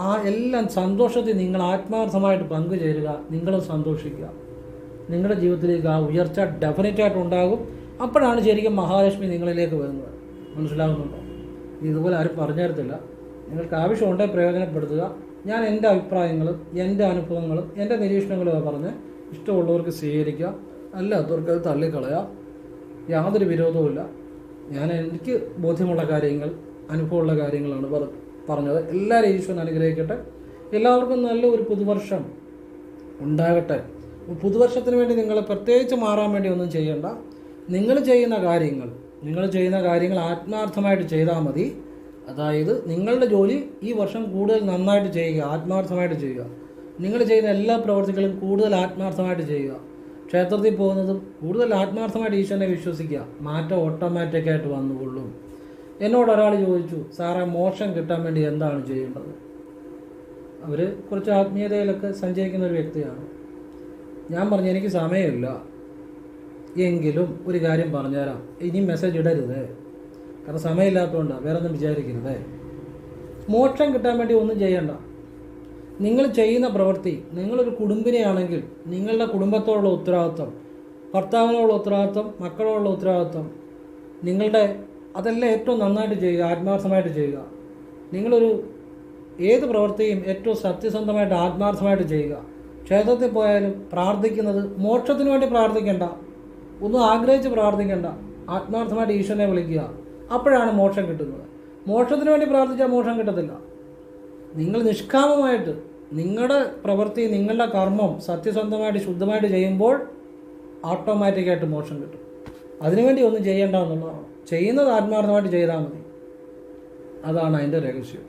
ആ എല്ലാം സന്തോഷത്തിൽ നിങ്ങൾ ആത്മാർത്ഥമായിട്ട് പങ്കുചേരുക, നിങ്ങളും സന്തോഷിക്കുക. നിങ്ങളുടെ ജീവിതത്തിലേക്ക് ആ ഉയർച്ച ഡെഫിനറ്റായിട്ട് ഉണ്ടാകും. അപ്പോഴാണ് ശരിക്കും മഹാലക്ഷ്മി നിങ്ങളിലേക്ക് വരുന്നത്. മനസ്സിലാകുന്നുണ്ടോ? ഇതുപോലെ ആരും പറഞ്ഞു തരത്തില്ല. നിങ്ങൾക്ക് ആവശ്യമുണ്ടെങ്കിൽ പ്രയോജനപ്പെടുത്തുക. ഞാൻ എൻ്റെ അഭിപ്രായങ്ങളും എൻ്റെ അനുഭവങ്ങളും എൻ്റെ നിരീക്ഷണങ്ങളും പറഞ്ഞ് ഇഷ്ടമുള്ളവർക്ക് സ്വീകരിക്കുക, അല്ലാത്തവർക്ക് അത് തള്ളിക്കളയുക. യാതൊരു വിരോധവുമില്ല. എനിക്ക് ബോധ്യമുള്ള കാര്യങ്ങൾ, അനുഭവമുള്ള കാര്യങ്ങളാണ് പറഞ്ഞത്. എല്ലാവരും ഈശ്വരൻ അനുഗ്രഹിക്കട്ടെ. എല്ലാവർക്കും നല്ല ഒരു പുതുവർഷം ഉണ്ടാകട്ടെ. പുതുവർഷത്തിന് വേണ്ടി നിങ്ങൾ പ്രത്യേകിച്ച് മാറാൻ വേണ്ടി ഒന്നും ചെയ്യേണ്ട. നിങ്ങൾ ചെയ്യുന്ന കാര്യങ്ങൾ ആത്മാർത്ഥമായിട്ട് ചെയ്താൽ മതി. അതായത് നിങ്ങളുടെ ജോലി ഈ വർഷം കൂടുതൽ നന്നായിട്ട് ചെയ്യുക, ആത്മാർത്ഥമായിട്ട് ചെയ്യുക. നിങ്ങൾ ചെയ്യുന്ന എല്ലാ പ്രവർത്തികളും കൂടുതൽ ആത്മാർത്ഥമായിട്ട് ചെയ്യുക. ക്ഷേത്രത്തിൽ പോകുന്നതും കൂടുതൽ ആത്മാർത്ഥമായിട്ട് ഈശ്വരനെ വിശ്വസിക്കുക. മാറ്റം ഓട്ടോമാറ്റിക്കായിട്ട് വന്നുകൊള്ളും. എന്നോട് ഒരാൾ ചോദിച്ചു, സാറേ മോക്ഷം കിട്ടാൻ വേണ്ടി എന്താണ് ചെയ്യേണ്ടത്? അവർ കുറച്ച് ആത്മീയതയിലൊക്കെ സഞ്ചരിക്കുന്ന ഒരു വ്യക്തിയാണ്. ഞാൻ പറഞ്ഞു, എനിക്ക് സമയമില്ല, എങ്കിലും ഒരു കാര്യം പറഞ്ഞുതരാം. ഇനി മെസ്സേജ് ഇടരുത്, കാരണം സമയമില്ലാത്തതുകൊണ്ടാണ്, വേറെ ഒന്നും വിചാരിക്കരുത്. മോക്ഷം കിട്ടാൻ വേണ്ടി ഒന്നും ചെയ്യണ്ട. നിങ്ങൾ ചെയ്യുന്ന പ്രവൃത്തി, നിങ്ങളൊരു കുടുംബിനെയാണെങ്കിൽ നിങ്ങളുടെ കുടുംബത്തോടുള്ള ഉത്തരവാദിത്വം, ഭർത്താവിനോടുള്ള ഉത്തരവാദിത്വം, മക്കളോടുള്ള ഉത്തരവാദിത്വം, അതെല്ലാം ഏറ്റവും നന്നായിട്ട് ചെയ്യുക, ആത്മാർത്ഥമായിട്ട് ചെയ്യുക. നിങ്ങളൊരു ഏത് പ്രവൃത്തിയും ഏറ്റവും സത്യസന്ധമായിട്ട് ആത്മാർത്ഥമായിട്ട് ചെയ്യുക. ക്ഷേത്രത്തിൽ പോയാലും പ്രാർത്ഥിക്കുന്നത് മോക്ഷത്തിന് വേണ്ടി പ്രാർത്ഥിക്കേണ്ട, ഒന്നും ആഗ്രഹിച്ച് പ്രാർത്ഥിക്കേണ്ട, ആത്മാർത്ഥമായിട്ട് ഈശ്വരനെ വിളിക്കുക. അപ്പോഴാണ് മോക്ഷം കിട്ടുന്നത്. മോക്ഷത്തിന് വേണ്ടി പ്രാർത്ഥിച്ചാൽ മോക്ഷം കിട്ടത്തില്ല. നിങ്ങൾ നിഷ്കാമമായിട്ട് നിങ്ങളുടെ പ്രവൃത്തി, നിങ്ങളുടെ കർമ്മം സത്യസന്ധമായിട്ട് ശുദ്ധമായിട്ട് ചെയ്യുമ്പോൾ ഓട്ടോമാറ്റിക്കായിട്ട് മോക്ഷം കിട്ടും. അതിനുവേണ്ടി ഒന്നും ചെയ്യേണ്ട എന്നുള്ളതാണ്. ചെയ്യുന്നത് ആത്മാർത്ഥമായിട്ട് ചെയ്താൽ മതി. അതാണ് അതിൻ്റെ രഹസ്യം.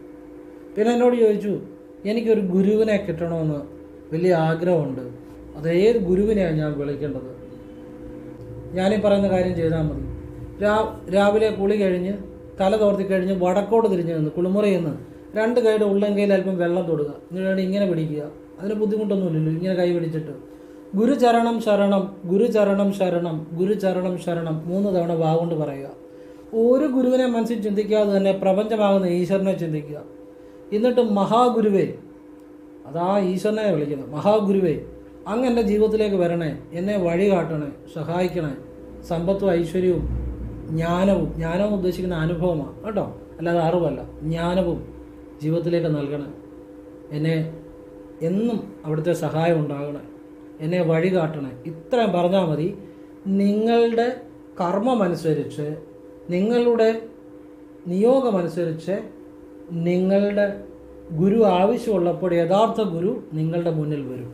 പിന്നെ എന്നോട് ചോദിച്ചു, എനിക്കൊരു ഗുരുവിനെ കിട്ടണമെന്ന് വലിയ ആഗ്രഹമുണ്ട്, അതേത് ഗുരുവിനെയാണ് ഞാൻ വിളിക്കേണ്ടത്? ഞാനീ പറയുന്ന കാര്യം ചെയ്താൽ മതി. രാവിലെ കുളി കഴിഞ്ഞ് തല തോർത്തി കഴിഞ്ഞ് വടക്കോട്ട് തിരിഞ്ഞ് നിന്ന് കുളിമുറിയിൽ നിന്ന് 2 കൈയുടെ ഉള്ളംകൈയിൽ അല്പം വെള്ളം തൊടുക. ഇങ്ങനെ പിടിക്കുക. അതിന് ബുദ്ധിമുട്ടൊന്നുമില്ലല്ലോ. ഇങ്ങനെ കൈ പിടിച്ചിട്ട് ഗുരുചരണം ശരണം, ഗുരുചരണം ശരണം, ഗുരുചരണം ശരണം 3 തവണ വാഗുകൊണ്ട് പറയുക. ഒരു ഗുരുവിനെ മനസ്സിൽ ചിന്തിക്കാതെ തന്നെ പ്രപഞ്ചമാകുന്ന ഈശ്വരനെ ചിന്തിക്കുക. എന്നിട്ട് മഹാഗുരുവേ, അതാ ഈശ്വരനെ വിളിക്കുന്നത്, മഹാഗുരുവേ, അങ്ങ് എൻ്റെ ജീവിതത്തിലേക്ക് വരണേ, എന്നെ വഴി കാട്ടണേ, സഹായിക്കണേ. സമ്പത്തും ഐശ്വര്യവും ജ്ഞാനവും ഉദ്ദേശിക്കുന്ന അനുഭവമാണ് കേട്ടോ, അല്ലാതെ അറിവല്ല. ജ്ഞാനവും ജീവിതത്തിലേക്ക് നൽകണേ. എന്നെ എന്നും അവിടുത്തെ സഹായം ഉണ്ടാകണേ, എന്നെ വഴി കാട്ടണേ. ഇത്രയും പറഞ്ഞാൽ മതി. നിങ്ങളുടെ കർമ്മമനുസരിച്ച്, നിങ്ങളുടെ നിയോഗമനുസരിച്ച് നിങ്ങളുടെ ഗുരു ആവശ്യമുള്ളപ്പോൾ യഥാർത്ഥ ഗുരു നിങ്ങളുടെ മുന്നിൽ വരും.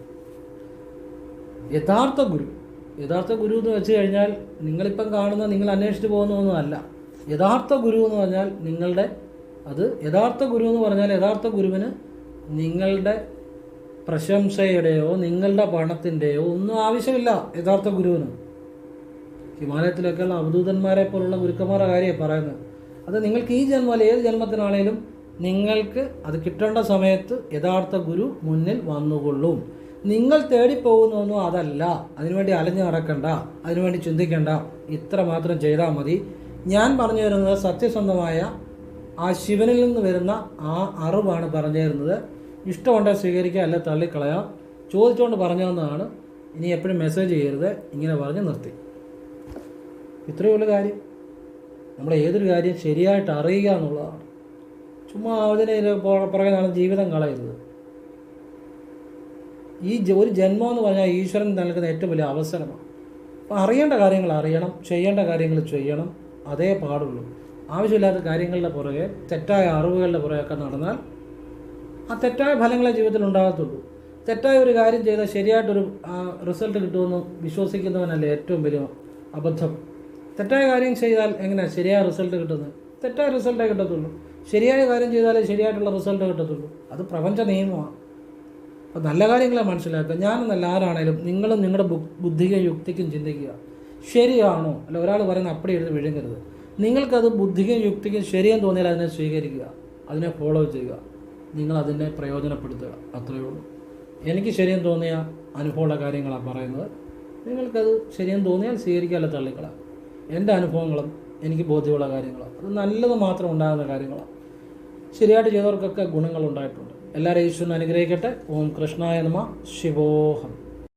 യഥാർത്ഥ ഗുരു എന്ന് വെച്ച് കഴിഞ്ഞാൽ നിങ്ങളിപ്പം കാണുന്ന, നിങ്ങൾ അന്വേഷിച്ച് പോകുന്നതൊന്നും അല്ല. യഥാർത്ഥ ഗുരു എന്ന് പറഞ്ഞാൽ യഥാർത്ഥ ഗുരുവിന് നിങ്ങളുടെ പ്രശംസയുടെയോ നിങ്ങളുടെ പണത്തിൻ്റെയോ ഒന്നും ആവശ്യമില്ല. യഥാർത്ഥ ഗുരുവിന് ഹിമാലയത്തിലൊക്കെയുള്ള അവധൂതന്മാരെ പോലുള്ള ഗുരുക്കന്മാരുടെ കാര്യമാണ് പറയുന്നത്. അത് നിങ്ങൾക്ക് ഈ ജന്മം ഏത് ജന്മത്തിനാണേലും നിങ്ങൾക്ക് അത് കിട്ടേണ്ട സമയത്ത് യഥാർത്ഥ ഗുരു മുന്നിൽ വന്നുകൊള്ളും. നിങ്ങൾ തേടിപ്പോകുന്നൊന്നും അതല്ല. അതിനുവേണ്ടി അലഞ്ഞു നടക്കണ്ട, അതിനുവേണ്ടി ചിന്തിക്കണ്ട. ഇത്ര മാത്രം ചെയ്താൽ മതി. ഞാൻ പറഞ്ഞു തരുന്നത് സത്യസന്ധമായ ആ ശിവനിൽ നിന്ന് വരുന്ന ആ അറിവാണ് പറഞ്ഞു തരുന്നത്. ഇഷ്ടമുണ്ടെങ്കിൽ സ്വീകരിക്കുക, അല്ല തള്ളിക്കളയാം. ചോദിച്ചുകൊണ്ട് പറഞ്ഞു തന്നതാണ്. ഇനി എപ്പോഴും മെസ്സേജ് ചെയ്യരുത്, ഇങ്ങനെ പറഞ്ഞ് നിർത്തി. ഇത്രയേ ഉള്ളൂ കാര്യം. നമ്മൾ ഏതൊരു കാര്യം ശരിയായിട്ട് അറിയുക എന്നുള്ളതാണ്. ചുമ്മാ അതിനെ പുറകെ നടന്ന് ജീവിതം കളയരുത്. ഒരു ജന്മം എന്ന് പറഞ്ഞാൽ ഈശ്വരൻ നൽകുന്ന ഏറ്റവും വലിയ അവസരമാണ്. അപ്പോൾ അറിയേണ്ട കാര്യങ്ങൾ അറിയണം, ചെയ്യേണ്ട കാര്യങ്ങൾ ചെയ്യണം, അതേ പാടുള്ളൂ. ആവശ്യമില്ലാത്ത കാര്യങ്ങളുടെ പുറകെ, തെറ്റായ അറിവുകളുടെ പുറകെയൊക്കെ നടന്നാൽ ആ തെറ്റായ ഫലങ്ങളെ ജീവിതത്തിൽ ഉണ്ടാകത്തുള്ളൂ. തെറ്റായ ഒരു കാര്യം ചെയ്താൽ ശരിയായിട്ടൊരു റിസൾട്ട് കിട്ടുമെന്ന് വിശ്വസിക്കുന്നവനല്ലേ ഏറ്റവും വലിയ അബദ്ധം. തെറ്റായ കാര്യം ചെയ്താൽ എങ്ങനെയാണ് ശരിയായ റിസൾട്ട് കിട്ടുന്നത്? തെറ്റായ റിസൾട്ടേ കിട്ടത്തുള്ളൂ. ശരിയായ കാര്യം ചെയ്താലേ ശരിയായിട്ടുള്ള റിസൾട്ട് കിട്ടത്തുള്ളൂ. അത് പ്രപഞ്ച നിയമമാണ്. അപ്പോൾ നല്ല കാര്യങ്ങളെ മനസ്സിലാക്കുക. ഞാനെന്നല്ല, ആരാണേലും നിങ്ങളും നിങ്ങളുടെ ബുദ്ധിക്കും യുക്തിക്കും ചിന്തിക്കുക. ശരിയാണോ? അല്ല ഒരാൾ പറയുന്ന അപ്പടി എഴുതി വിഴുങ്ങരുത്. നിങ്ങൾക്കത് ബുദ്ധിക്കും യുക്തിക്കും ശരിയെന്ന് തോന്നിയാൽ അതിനെ സ്വീകരിക്കുക, അതിനെ ഫോളോ ചെയ്യുക, നിങ്ങളതിനെ പ്രയോജനപ്പെടുത്തുക. അത്രയേ ഉള്ളൂ. എനിക്ക് ശരിയെന്ന് തോന്നിയ അനുഭവമുള്ള കാര്യങ്ങളാണ് പറയുന്നത്. നിങ്ങൾക്കത് ശരിയെന്ന് തോന്നിയാൽ സ്വീകരിക്കുക, അല്ല തള്ളിക്കളാം. എൻ്റെ അനുഭവങ്ങളും എനിക്ക് ബോധ്യമുള്ള കാര്യങ്ങളാണ്. അത് നല്ലത് മാത്രം ഉണ്ടാകുന്ന കാര്യങ്ങളാണ്. ശരിയായിട്ട് ചെയ്തവർക്കൊക്കെ ഗുണങ്ങളുണ്ടായിട്ടുണ്ട്. എല്ലാവരും ഈശ്വരൻ അനുഗ്രഹിക്കട്ടെ. ഓം കൃഷ്ണായ നമഃ. ശിവോഹം.